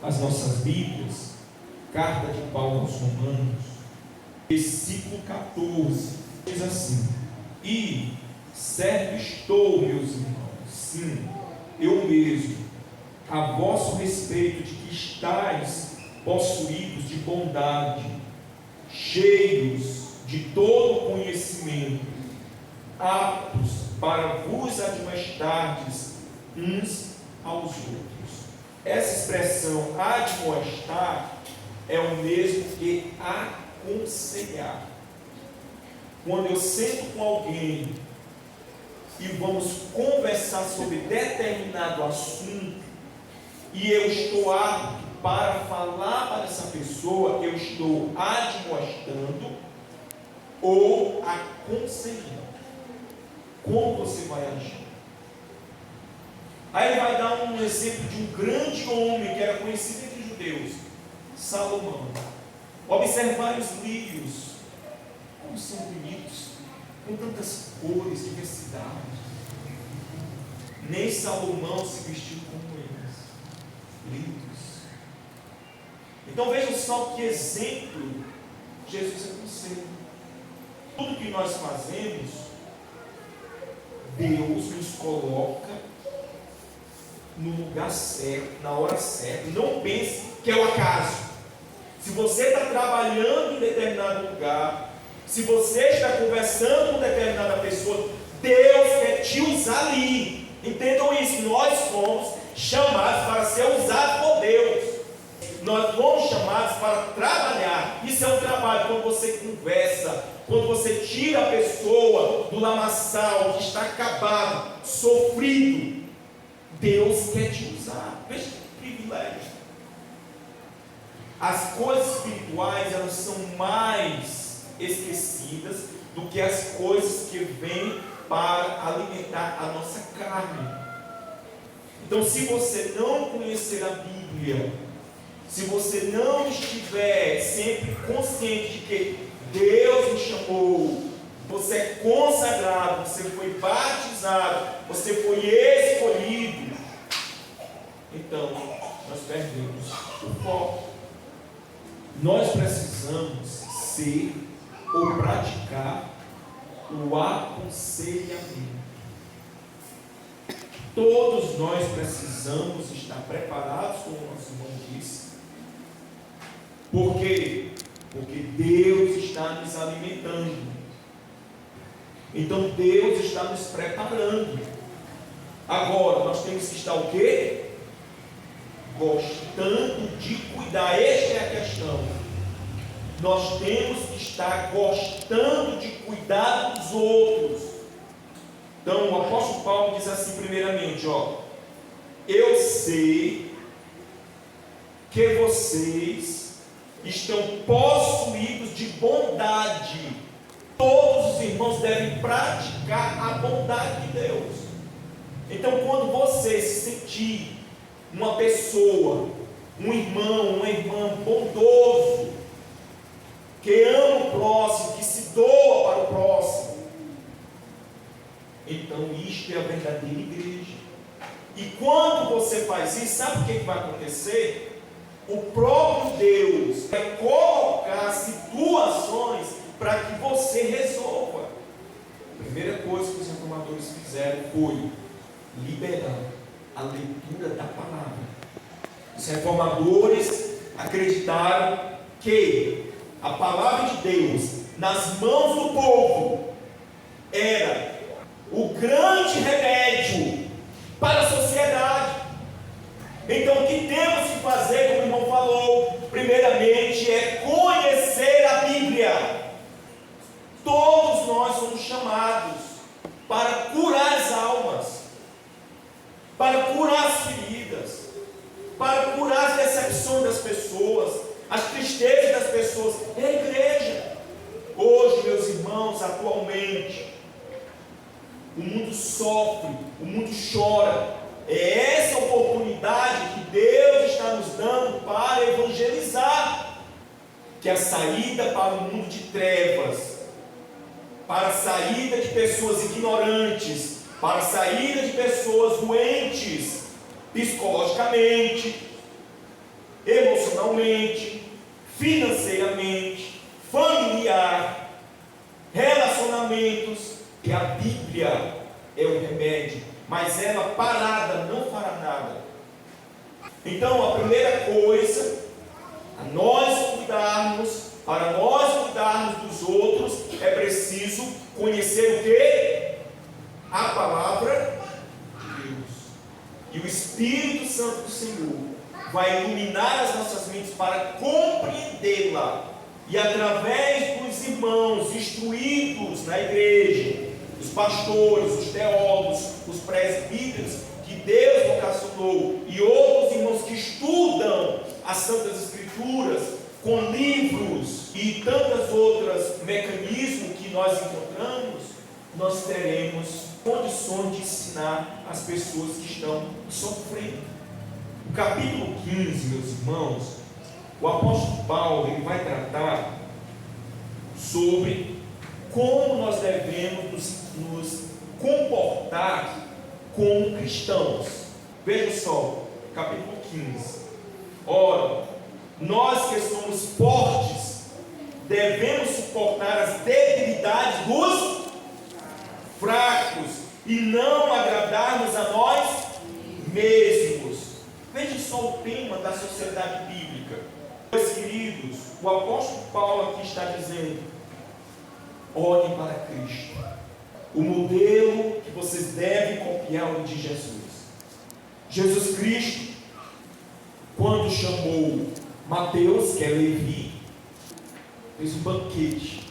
as nossas Bíblias, carta de Paulo aos Romanos, versículo 14, diz assim: e certo estou, meus irmãos, sim, eu mesmo, a vosso respeito, de que estáis possuídos de bondade, cheios de todo conhecimento, aptos para vos admoestardes uns aos outros. Essa expressão admoestar é o mesmo que aconselhar. Quando eu sento com alguém e vamos conversar sobre determinado assunto, e eu estou apto para falar para essa pessoa, eu estou admoestando ou aconselhando. Como você vai agir? Aí ele vai dar um exemplo de um grande homem que era conhecido entre os judeus, Salomão. Observar os lírios, como são bonitos, com tantas cores, diversidade. Nem Salomão se vestiu como eles, lindos. Então vejam só que exemplo Jesus aconselha. Tudo que nós fazemos, Deus nos coloca no lugar certo, na hora certa. Não pense que é o acaso. Se você está trabalhando em determinado lugar, se você está conversando com determinada pessoa, Deus quer te usar ali. Entendam isso, nós fomos chamados para ser usados por Deus. Nós fomos chamados para trabalhar. Isso é um trabalho. Quando você conversa, quando você tira a pessoa do lamaçal que está acabado, sofrido, Deus quer te usar. Veja que privilégio. As coisas espirituais, elas são mais esquecidas do que as coisas que vêm para alimentar a nossa carne. Então, se você não conhecer a Bíblia, se você não estiver sempre consciente de que Deus me chamou, você é consagrado, você foi batizado, você foi escolhido, então nós perdemos o foco. Nós precisamos ser ou praticar o aconselhamento. Todos nós precisamos estar preparados, como o nosso irmão disse. Por quê? Porque Deus está nos alimentando. Então Deus está nos preparando. Agora, nós temos que estar o quê? Gostando de cuidar. Esta é a questão. Nós temos que estar gostando de cuidar dos outros. Então o apóstolo Paulo diz assim, primeiramente, eu sei que vocês estão possuídos de bondade. Todos os irmãos devem praticar a bondade de Deus. Então, quando você se sentir uma pessoa, um irmão, uma irmã bondoso, que ama o próximo, que se doa para o próximo, então isto é a verdadeira igreja. E quando você faz isso, sabe o que vai acontecer? O próprio Deus vai colocar situações para que você resolva. A primeira coisa que os reformadores fizeram foi liberar a leitura da palavra. Os reformadores acreditaram que a palavra de Deus nas mãos do povo era o grande remédio para a sociedade. Então o que temos que fazer, como o irmão falou, primeiramente é conhecer a Bíblia. Todos nós somos chamados para curar as almas, para curar as feridas, para curar as decepções das pessoas, as tristezas das pessoas. É a igreja. Hoje, meus irmãos, atualmente, o mundo sofre, o mundo chora. É essa oportunidade que Deus está nos dando para evangelizar, que é a saída para o mundo de trevas, para a saída de pessoas ignorantes, para a saída de pessoas doentes psicologicamente, emocionalmente, financeiramente, familiar, relacionamentos, que a Bíblia é o remédio, mas ela parada não fará nada. Então a primeira coisa, para nós cuidarmos dos outros, é preciso conhecer o quê? A palavra de Deus. E o Espírito Santo do Senhor vai iluminar as nossas mentes para compreendê-la. E através dos irmãos instruídos na igreja, os pastores, os teólogos, os presbíteros que Deus vocacionou, e outros irmãos que estudam as Santas Escrituras com livros e tantas outras mecanismos que nós encontramos, nós teremos condições de ensinar as pessoas que estão sofrendo. No capítulo 15, meus irmãos, o apóstolo Paulo ele vai tratar sobre como nós devemos nos comportar como cristãos. Veja só, capítulo 15. Ora, nós que somos fortes, devemos suportar as debilidades dos fracos e não agradarmos a nós mesmos. Veja só o tema da sociedade bíblica. Meus queridos, o apóstolo Paulo aqui está dizendo: olhem para Cristo. O modelo que vocês devem copiar é o de Jesus. Jesus Cristo, quando chamou Mateus, que é Levi, fez um banquete.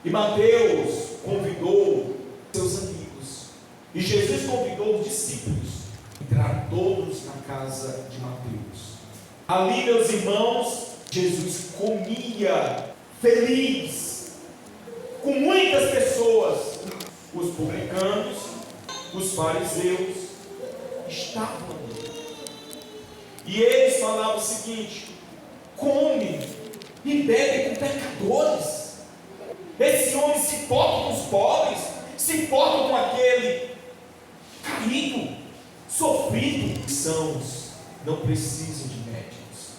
E Mateus convidou seus amigos. E Jesus convidou os discípulos. Entraram todos na casa de Mateus. Ali, meus irmãos, Jesus comia feliz com muitas pessoas. Os publicanos, os fariseus estavam ali. E eles falavam o seguinte: come e bebe com pecadores. Esse homem se importa com os pobres, se importa com aquele caído, sofrido. Cristãos não precisam de médicos,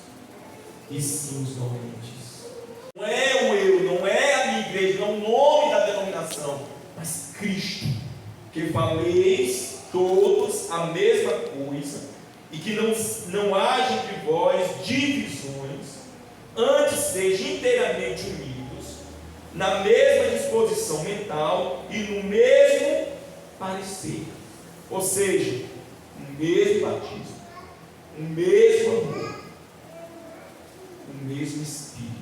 e sim os doentes. Não é o eu, não é a minha igreja, não é o nome da denominação, mas Cristo, que faleis todos a mesma coisa, e que não haja entre vós divisões, antes sejam inteiramente unidos, na mesma disposição mental e no mesmo parecer. Ou seja, o mesmo batismo, o mesmo amor, o mesmo Espírito.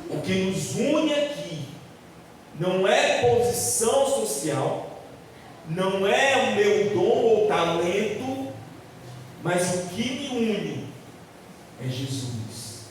O que nos une aqui não é posição social, não é o meu dom ou talento, mas o que me une é Jesus.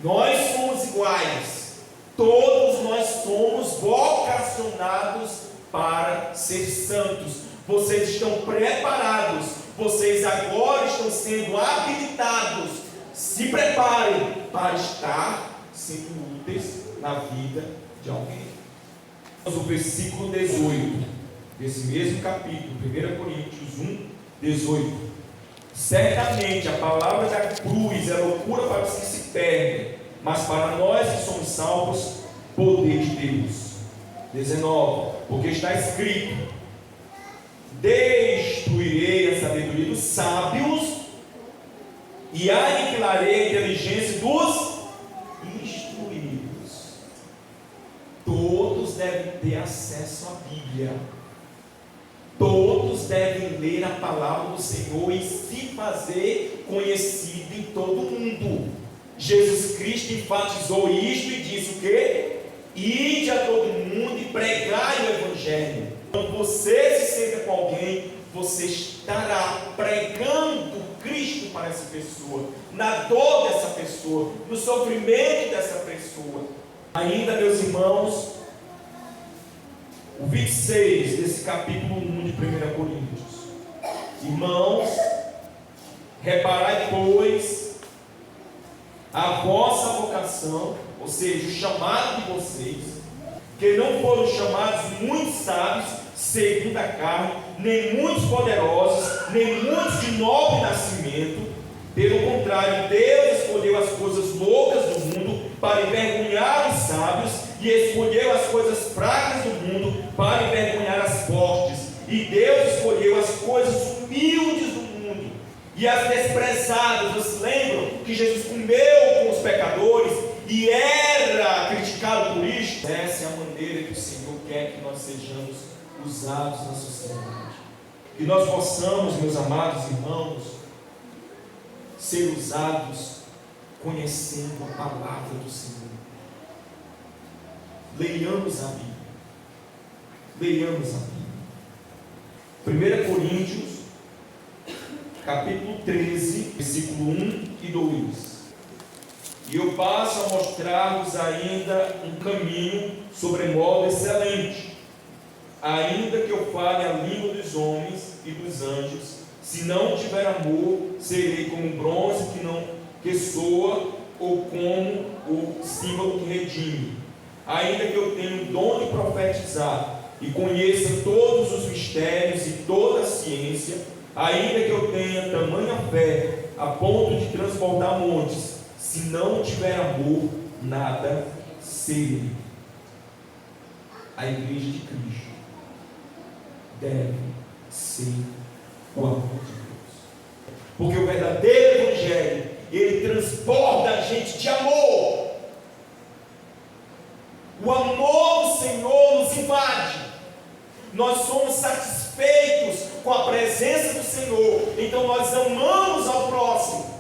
Nós somos iguais, todos nós somos vocacionados para ser santos. Vocês estão preparados, vocês agora estão sendo habilitados. Se preparem para estar sendo úteis na vida de alguém. O versículo 18 desse mesmo capítulo, 1 Coríntios 1, 18. Certamente a palavra da cruz é loucura para os que se perdem, mas para nós que somos salvos, poder de Deus. 19. Porque está escrito: destruirei a sabedoria dos sábios e aniquilarei a inteligência dos instruídos. Todos devem ter acesso à Bíblia. Todos devem ler a palavra do Senhor e se fazer conhecido em todo o mundo. Jesus Cristo enfatizou isto e disse o quê? Ide a todo mundo e pregai o Evangelho. Quando você se senta com alguém, você estará pregando Cristo para essa pessoa, na dor dessa pessoa, no sofrimento dessa pessoa. Ainda, meus irmãos, o 26 desse capítulo 1 de 1 Coríntios. Irmãos, reparai, pois, a vossa vocação, ou seja, o chamado de vocês, que não foram chamados muitos sábios segundo a carne, nem muitos poderosos, nem muitos de nobre nascimento. Pelo contrário, Deus escolheu as coisas loucas do mundo para envergonhar os sábios, e escolheu as coisas fracas do mundo para envergonhar as fortes. E Deus escolheu as coisas humildes do mundo e as desprezadas. Vocês lembram que Jesus comeu com os pecadores e era criticado por isso? Essa é a maneira que o Senhor quer que nós sejamos usados na sociedade. Que nós possamos, meus amados irmãos, ser usados conhecendo a palavra do Senhor. Leiamos a Bíblia. Leiamos a Bíblia. 1 Coríntios, capítulo 13, versículo 1 e 2. E eu passo a mostrar-vos ainda um caminho sobremodo excelente. Ainda que eu fale a língua dos homens e dos anjos, se não tiver amor, serei como bronze que soa, ou como o símbolo que redime. Ainda que eu tenha o dom de profetizar e conheça todos os mistérios e toda a ciência, ainda que eu tenha tamanha fé a ponto de transportar montes, se não tiver amor, nada serei. A igreja de Cristo deve ser o amor de Deus, porque o verdadeiro evangelho, ele transborda a gente de amor. O amor do Senhor nos invade. Nós somos satisfeitos com a presença do Senhor, então nós amamos ao próximo,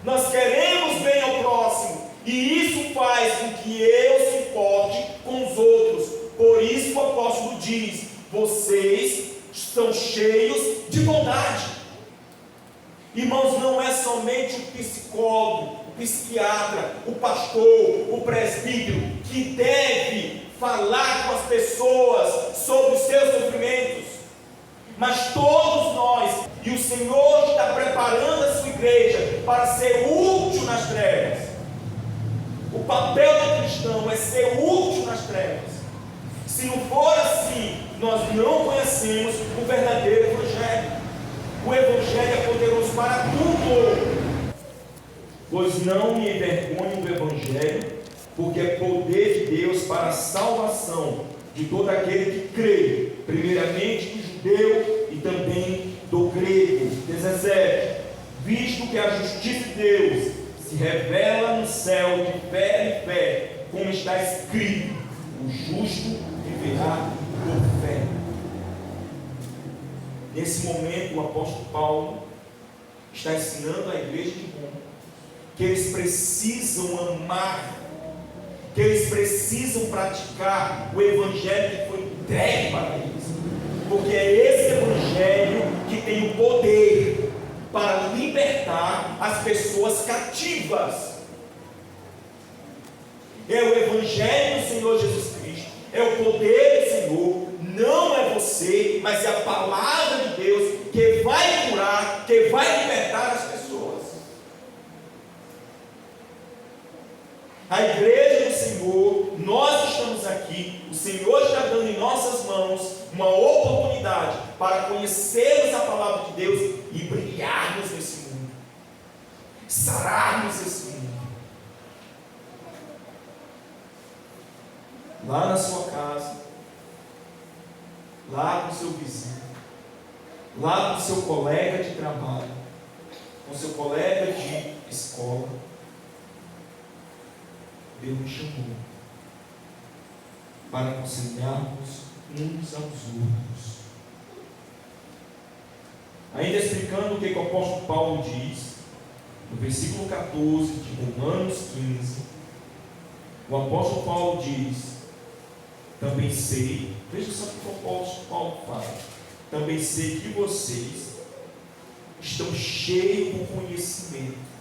nós queremos bem ao próximo, e isso faz com que eu se importe com os outros. Por isso o apóstolo diz: vocês estão cheios de bondade. Irmãos, não é somente o psicólogo, o psiquiatra, o pastor, o presbítero que deve falar com as pessoas sobre os seus sofrimentos, mas todos nós. E o Senhor está preparando a sua igreja para ser útil nas trevas. O papel do cristão é ser útil nas trevas. Se não for assim, nós não conhecemos o verdadeiro evangelho. O evangelho é poderoso para tudo. Pois não me envergonho do evangelho, porque é poder de Deus para a salvação de todo aquele que crê, primeiramente do judeu e também do grego. 17. Visto que a justiça de Deus se revela no céu de fé em fé, como está escrito: o justo viverá por fé. Nesse momento, o apóstolo Paulo está ensinando à igreja de Roma que eles precisam amar, que eles precisam praticar o evangelho que foi entregue para eles, porque é esse evangelho que tem o poder para libertar as pessoas cativas. É o evangelho do Senhor Jesus Cristo, é o poder do Senhor, não é você, mas é a palavra de Deus que vai curar, que vai libertar as pessoas. A igreja do Senhor, nós estamos aqui, o Senhor está dando em nossas mãos uma oportunidade para conhecermos a palavra de Deus e brilharmos nesse mundo, sararmos esse mundo. Lá na sua casa, lá com o seu vizinho, lá com o seu colega de trabalho, com o seu colega de escola, Deus nos chamou para conciliarmos uns aos outros. Ainda explicando o que o apóstolo Paulo diz, no versículo 14 de Romanos 15, o apóstolo Paulo diz: também sei, veja só o que o apóstolo Paulo fala, também sei que vocês estão cheios do conhecimento.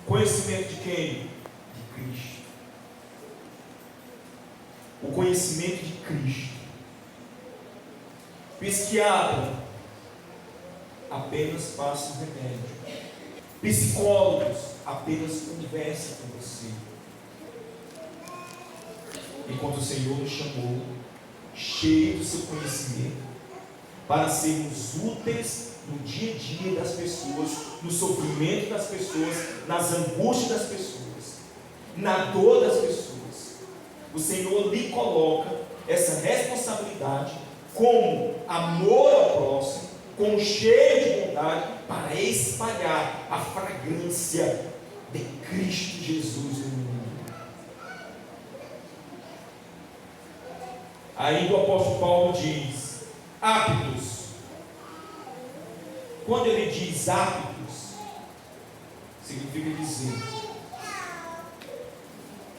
Conhecimento de quem? De Cristo. O conhecimento de Cristo. Psiquiatra apenas passa o remédio. Psicólogos apenas conversam com você. Enquanto o Senhor nos chamou, cheio do seu conhecimento, para sermos úteis no dia a dia das pessoas, no sofrimento das pessoas, nas angústias das pessoas, na dor das pessoas. O Senhor lhe coloca essa responsabilidade como amor ao próximo, como cheio de bondade, para espalhar a fragrância de Cristo Jesus no mundo. Aí o apóstolo Paulo diz: aptos. Quando ele diz aptos, significa dizer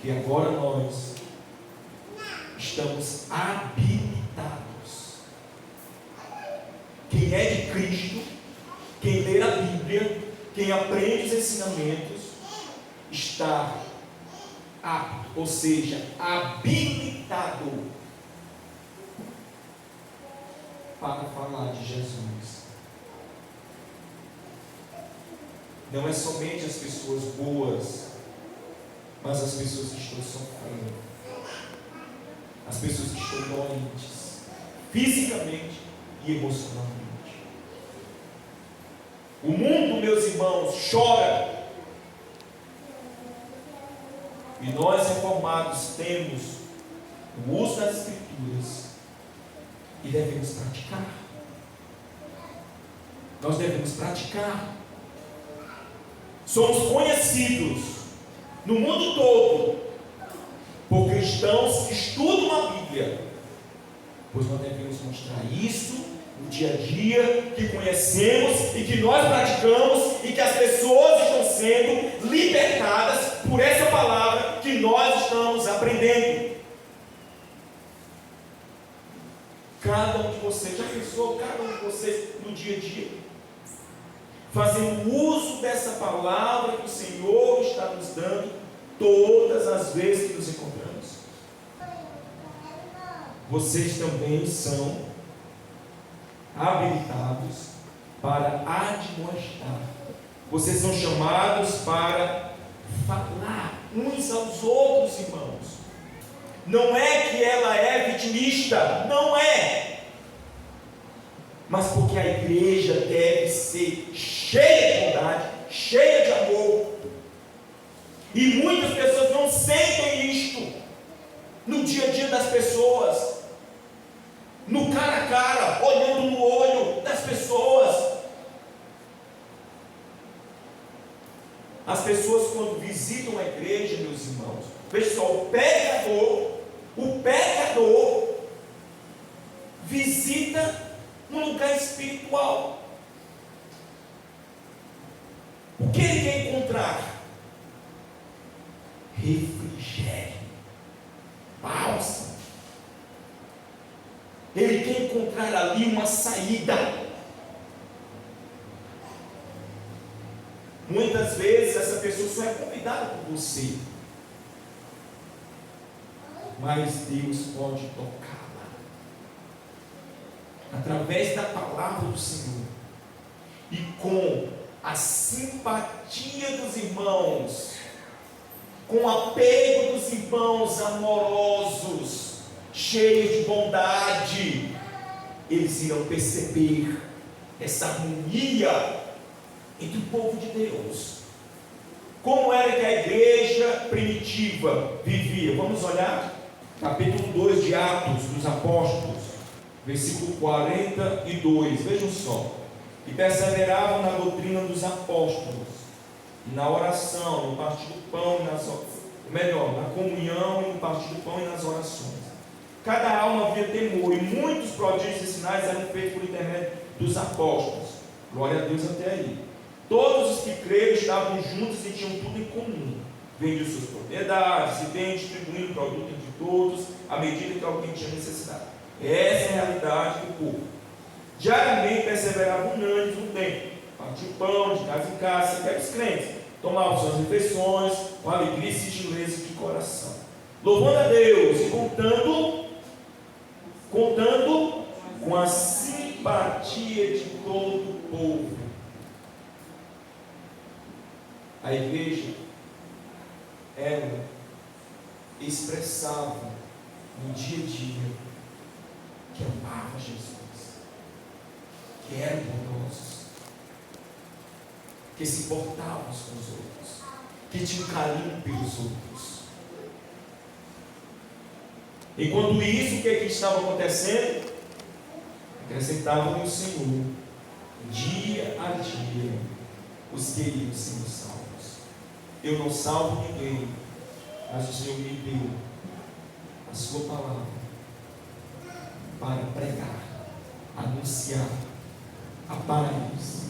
que agora nós estamos habilitados. Quem é de Cristo, quem lê a Bíblia, quem aprende os ensinamentos, está apto, ou seja, habilitado para falar de Jesus. Não é somente as pessoas boas, mas as pessoas que estão sofrendo, as pessoas que estão doentes, fisicamente e emocionalmente. O mundo, meus irmãos, chora. E nós, reformados, temos o uso das Escrituras e devemos praticar. Nós devemos praticar. Somos conhecidos no mundo todo por cristãos que estudam a Bíblia, pois nós devemos mostrar isso no dia a dia, que conhecemos e que nós praticamos, e que as pessoas estão sendo libertadas por essa palavra que nós estamos aprendendo. Cada um de vocês, já pensou, cada um de vocês no dia a dia, fazendo uso dessa palavra que o Senhor está nos dando todas as vezes que nos encontramos? Vocês também são habilitados para admoestar. Vocês são chamados para falar uns aos outros, irmãos. Não é que ela é vitimista, não é. Mas porque a igreja deve ser cheia de bondade, cheia de amor. E muitas pessoas não sentem isto no dia a dia das pessoas, no cara a cara, olhando no olho das pessoas. As pessoas, quando visitam a igreja, meus irmãos, veja só, o pecador visita um lugar espiritual. O que ele quer encontrar? Refrigério, bálsamo. Ele quer encontrar ali uma saída. Muitas vezes essa pessoa só é convidada por você, mas Deus pode tocá-la através da palavra do Senhor, e com a simpatia dos irmãos, com o apego dos irmãos amorosos, cheios de bondade, eles irão perceber essa harmonia entre o povo de Deus. Como era que a igreja primitiva vivia? Vamos olhar capítulo 2 de Atos dos Apóstolos, versículo 42. Vejam só: e perseveravam na doutrina dos apóstolos, na oração, no partir do pão, na comunhão e no partir do pão e nas orações. Cada alma havia temor, e muitos prodígios e sinais eram feitos por intermédio dos apóstolos. Glória a Deus até aí. Todos os que creram estavam juntos e tinham tudo em comum. Vendiam suas propriedades, e bem distribuindo o produto entre todos, à medida que alguém tinha necessidade. Essa é a realidade do povo. Diariamente perseveravam unânimes no templo, partiam pão de casa em casa, que eram os crentes, tomavam suas refeições com alegria e singeleza de coração, louvando a Deus e contando com a simpatia de todo o povo. A igreja, ela expressava no dia a dia que amava Jesus, que eram bondosos, que se importavam uns com os outros, que tinham carinho pelos outros. Enquanto isso, o que estava acontecendo? Acrescentavam o Senhor, dia a dia, os que iriam sendo salvos. Eu não salvo ninguém, mas o Senhor me deu a sua palavra para pregar, anunciar a paz,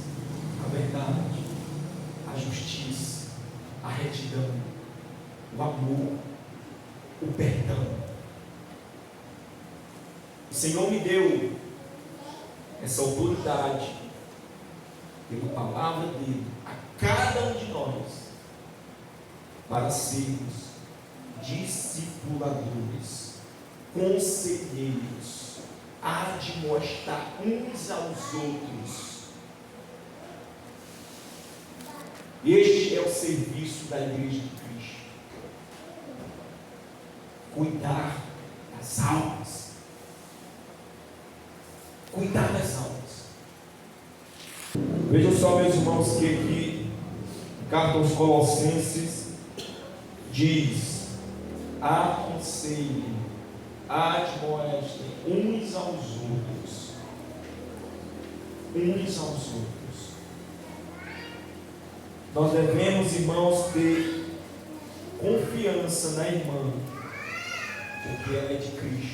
a verdade, a justiça, a retidão, o amor, o perdão. O Senhor me deu essa autoridade, pela palavra dele, a cada um de nós, para sermos discipuladores, conselheiros, admoestar uns aos outros. Este é o serviço da Igreja de Cristo. Cuidar das almas. Cuidar das almas. Vejam só, meus irmãos, que aqui, carta aos Colossenses, diz: aconselhem, admoestem uns aos outros. Uns aos outros. Nós devemos, irmãos, ter confiança na irmã, porque ela é de Cristo.